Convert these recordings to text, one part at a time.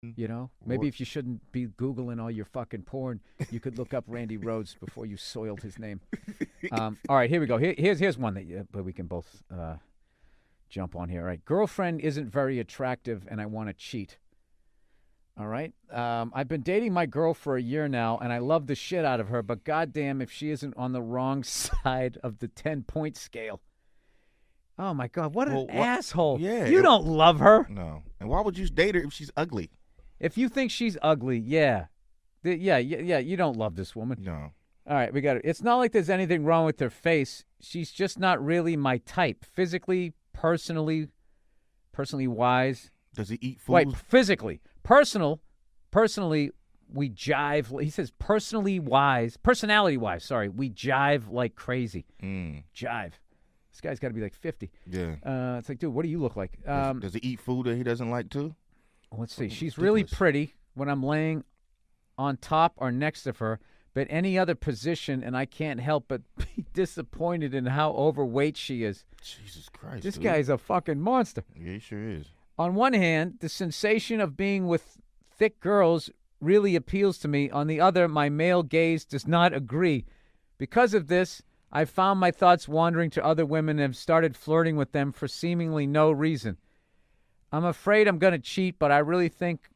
You know, maybe if you shouldn't be Googling all your fucking porn, you could look up Randy Rhoads before you soiled his name. All right, here we go. Here's one that we can both jump on here. All right, girlfriend isn't very attractive, and I want to cheat. All right, I've been dating my girl for a year now, and I love the shit out of her. But goddamn, if she isn't on the wrong side of the 10-point scale. Oh my God, what an asshole! Yeah, you don't love her. No, and why would you date her if she's ugly? If you think she's ugly, yeah, you don't love this woman. No. All right, we got it. It's not like there's anything wrong with her face. She's just not really my type. Physically, personally wise. Does he eat food? Wait, physically. Personally, we jive. He says personality-wise, sorry, we jive like crazy. Jive. This guy's got to be like 50. Yeah. It's like, dude, what do you look like? Does he eat food that he doesn't like too? Let's see. She's really pretty when I'm laying on top or next to her, but any other position, and I can't help but be disappointed in how overweight she is. Jesus Christ. This guy's a fucking monster. Yeah, he sure is. On one hand, the sensation of being with thick girls really appeals to me. On the other, my male gaze does not agree. Because of this, I've found my thoughts wandering to other women and have started flirting with them for seemingly no reason. I'm afraid I'm going to cheat, but I really think,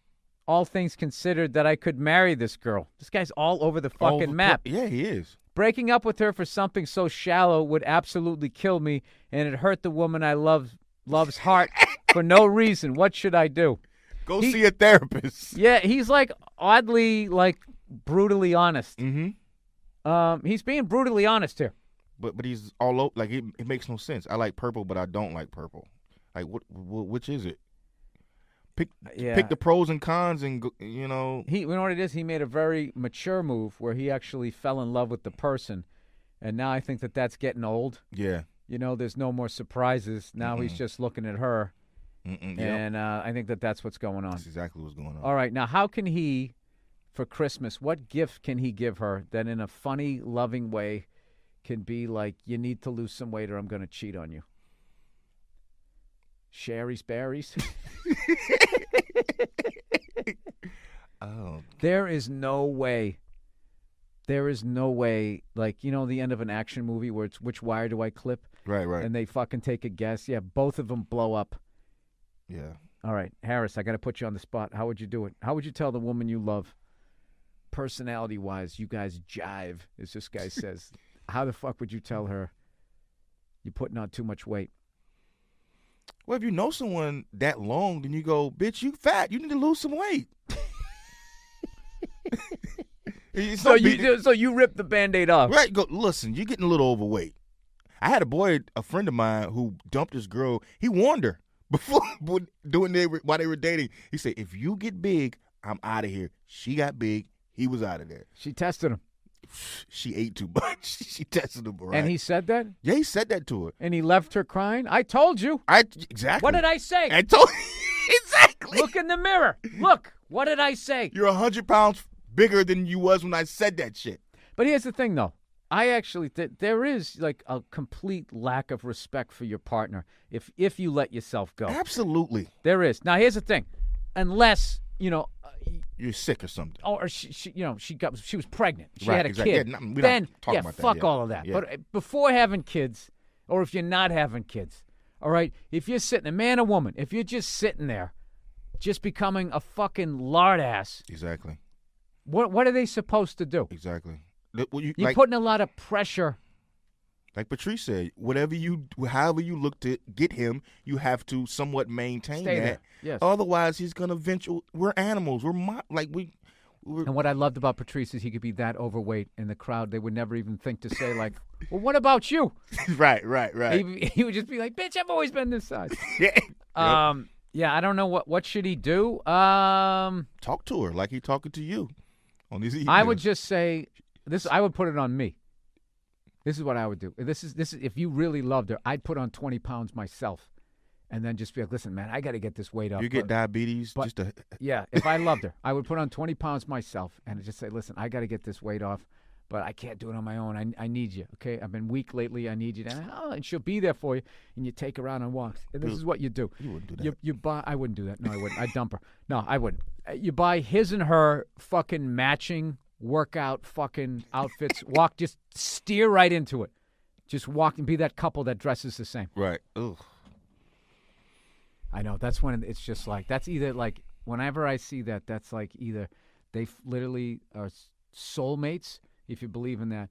all things considered, that I could marry this girl. This guy's all over the fucking map. Yeah, he is. Breaking up with her for something so shallow would absolutely kill me, and it hurt the woman I love's heart for no reason. What should I do? Go see a therapist. Yeah, he's like oddly, like brutally honest. Mm-hmm. He's being brutally honest here. But he's all over. Like it makes no sense. I like purple, but I don't like purple. Like which is it? Pick the pros and cons, and you know. You know what it is? He made a very mature move where he actually fell in love with the person, and now I think that's getting old. Yeah. You know, there's no more surprises. Now he's just looking at her, and I think that's what's going on. That's exactly what's going on. All right, now how can he, for Christmas, what gift can he give her that in a funny, loving way can be like, you need to lose some weight or I'm going to cheat on you? Sherry's berries. Oh. There is no way, like, you know, the end of an action movie where it's which wire do I clip? Right. And they fucking take a guess. Yeah, both of them blow up. Yeah. All right, Harris, I got to put you on the spot. How would you do it? How would you tell the woman you love, personality-wise, you guys jive, as this guy says? How the fuck would you tell her you're putting on too much weight? Well, if you know someone that long, then you go, bitch, you fat. You need to lose some weight. So you rip the Band-Aid off. Right. Go, listen, you're getting a little overweight. I had a friend of mine who dumped his girl. He warned her before while they were dating. He said, if you get big, I'm out of here. She got big. He was out of there. She tested him. She ate too much. She tested him, right? And he said that? Yeah, he said that to her. And he left her crying? I told you. Exactly. What did I say? I told you. Exactly. Look in the mirror. Look. What did I say? You're 100 pounds bigger than you was when I said that shit. But here's the thing, though. I actually there is like a complete lack of respect for your partner if you let yourself go. Absolutely. There is. Now, here's the thing. Unless, you know, you're sick or something. Or she was pregnant. She right, had a exactly. kid. Yeah, then fuck that. all of that. Yeah. But before having kids, or if you're not having kids, all right, if you're sitting, a man or woman, if you're just sitting there, just becoming a fucking lard ass. Exactly. What are they supposed to do? Exactly. You're putting a lot of pressure. Like Patrice said, however you look to get him, you have to somewhat maintain Stay that. there. Yes. Otherwise, he's gonna eventually. We're animals. We're And what I loved about Patrice is he could be that overweight in the crowd. They would never even think to say, like, well, what about you? Right. He would just be like, bitch, I've always been this size. Yeah. Yeah, I don't know what should he do. Talk to her like he's talking to you on these emails. I would just say this. I would put it on me. This is what I would do. This is if you really loved her, I'd put on 20 pounds myself, and then just be like, listen, man, I got to get this weight up. You get diabetes. Yeah, if I loved her, I would put on 20 pounds myself, and just say, listen, I got to get this weight off, but I can't do it on my own. I need you. Okay, I've been weak lately. I need you. And she'll be there for you, and you take her out on walks. And this is what you do. You wouldn't do that. I wouldn't do that. No, I wouldn't. I'd dump her. No, I wouldn't. You buy his and her fucking matching workout fucking outfits. Just steer right into it. Just walk and be that couple that dresses the same. Right. Ugh. I know. That's when it's just like, that's either like, whenever I see that, that's like either they literally are soulmates, if you believe in that,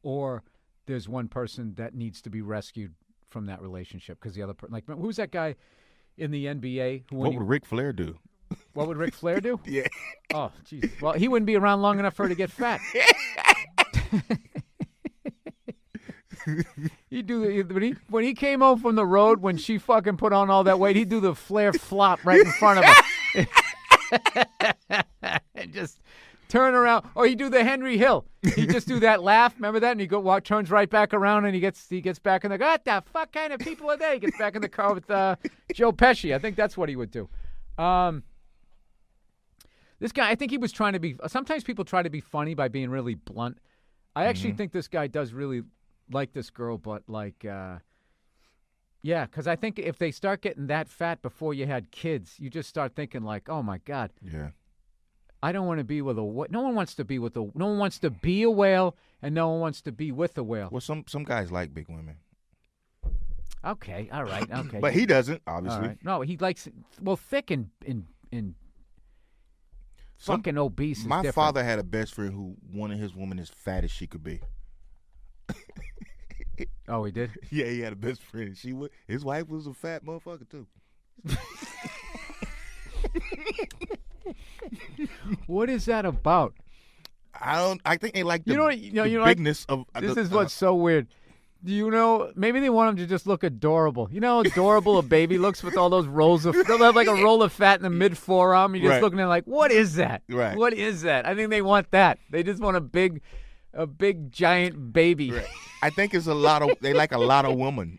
or there's one person that needs to be rescued from that relationship because the other person, like, who's that guy in the NBA? What would Ric Flair do? What would Ric Flair do? Yeah. Oh, jeez. Well, he wouldn't be around long enough for her to get fat. He'd do when he came home from the road, when she fucking put on all that weight, he'd do the Flair flop right in front of her. And just turn around. Or he'd do the Henry Hill. He'd just do that laugh. Remember that? And he turns right back around and he gets back in the car. What the fuck kind of people are they? He gets back in the car with Joe Pesci. I think that's what he would do. This guy, I think he was trying to be. Sometimes people try to be funny by being really blunt. I actually think this guy does really like this girl, but like, yeah, because I think if they start getting that fat before you had kids, you just start thinking like, oh my God, yeah, I don't want to be with a. No one wants to be with a. No one wants to be a whale, and no one wants to be with a whale. Well, some guys like big women. Okay, all right, okay, but he doesn't, obviously. Right. No, he likes thick and fucking obese. My different. father had a best friend who wanted his woman as fat as she could be. Oh, he did? Yeah, he had a best friend. His wife was a fat motherfucker too. What is that about? I think they like the, bigness of. This is what's so weird. Do you know? Maybe they want him to just look adorable. You know how adorable a baby looks with all those rolls of. They'll have like a roll of fat in the mid forearm. You're just looking at it like, what is that? Right. What is that? I think they want that. They just want a big giant baby. Right. I think it's they like a lot of women.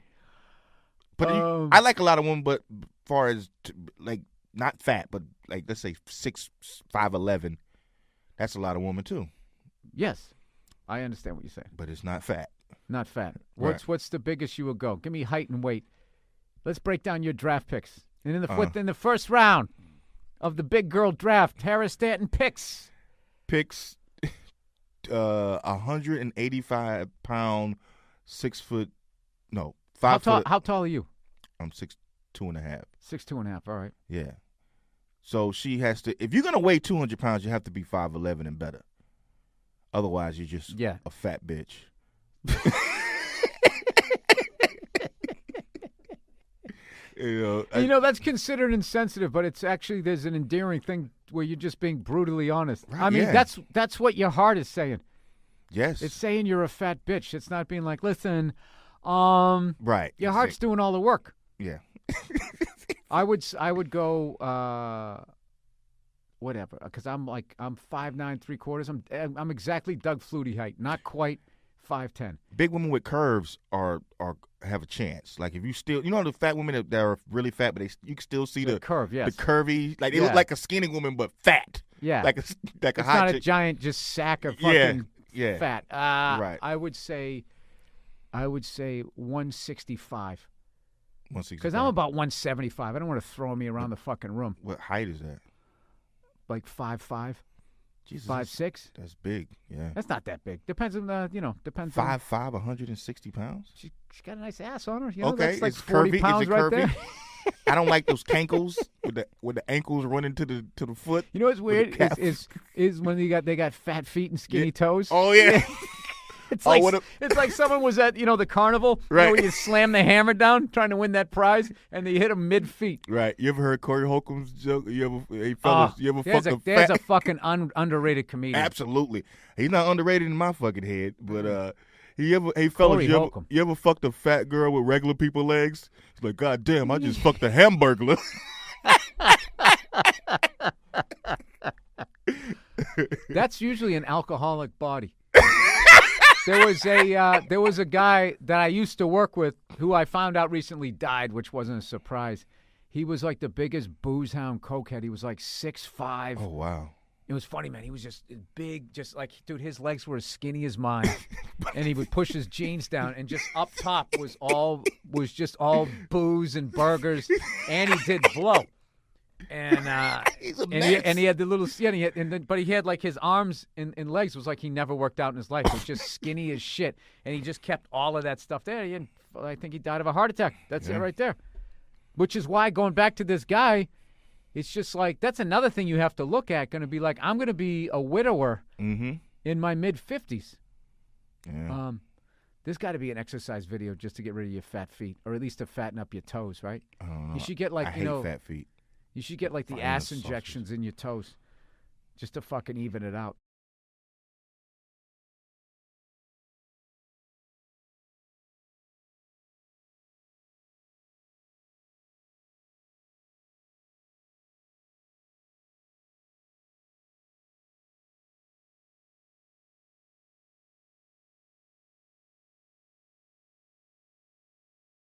But I like a lot of women, but as far as like not fat, but like let's say 6'5", 11, that's a lot of women too. Yes, I understand what you're saying. But it's not fat. Not fat. Right. What's the biggest you would go? Give me height and weight. Let's break down your draft picks. And in the first round of the big girl draft, Tara Stanton picks 185 pound, 6 foot, no, 5 foot. How tall are you? I'm 6'2.5". 6'2.5". All right. Yeah. So she has to. If you're gonna weigh 200 pounds, you have to be 5'11" and better. Otherwise, you're just a fat bitch. That's considered insensitive, but it's actually there's an endearing thing where you're just being brutally honest. Right, I mean, that's what your heart is saying. Yes, it's saying you're a fat bitch. It's not being like, listen, right. Your heart's doing all the work. Yeah. I would go whatever, because I'm 5'9" 3/4. I'm exactly Doug Flutie height, not quite 5'10". Big women with curves are have a chance. Like if you still, the fat women that are really fat, but you can still see the curve. Yes, the curvy. Like they look like a skinny woman, but fat. Yeah, like a it's hot not chick. a giant just sack of fucking fat. Right. I would say 165. 165. Because I'm about 175. I don't want to throw me around the fucking room. What height is that? Like 5'5". Jesus, 5'6". That's big. Yeah. That's not that big. Depends on depends. 5'5", 160 pounds. She's got a nice ass on her. Okay, that's like it's 40 curvy. pounds Is it right curvy? there. I don't like those cankles with the ankles running to the foot. You know what's weird is when they got fat feet and skinny toes. Oh yeah. It's like someone was at the carnival, right? Where you slam the hammer down trying to win that prize, and they hit them mid feet. Right. You ever heard Corey Holcomb's joke? You ever there's a fucking underrated comedian. Absolutely. He's not underrated in my fucking head, but fellas, you ever fucked a fat girl with regular people legs? It's like, God damn, I just fucked a hamburglar. That's usually an alcoholic body. There was a guy that I used to work with who I found out recently died, which wasn't a surprise. He was like the biggest booze hound cokehead. He was like 6'5". Oh wow. It was funny, man. He was just big, just like, dude, his legs were as skinny as mine. And he would push his jeans down, and just up top was just all booze and burgers, and he did blow. And He's a and mess. he had the little but he had like his arms and legs was like he never worked out in his life. He was just skinny as shit, and he just kept all of that stuff there. I think he died of a heart attack. That's it right there. Which is why going back to this guy, it's just like that's another thing you have to look at. Going to be like I'm going to be a widower in my mid-50s. Yeah. There's got to be an exercise video just to get rid of your fat feet, or at least to fatten up your toes, right? I don't know. You should get like I hate fat feet. You should get like the Finding ass the sausage. injections in your toes, just to fucking even it out.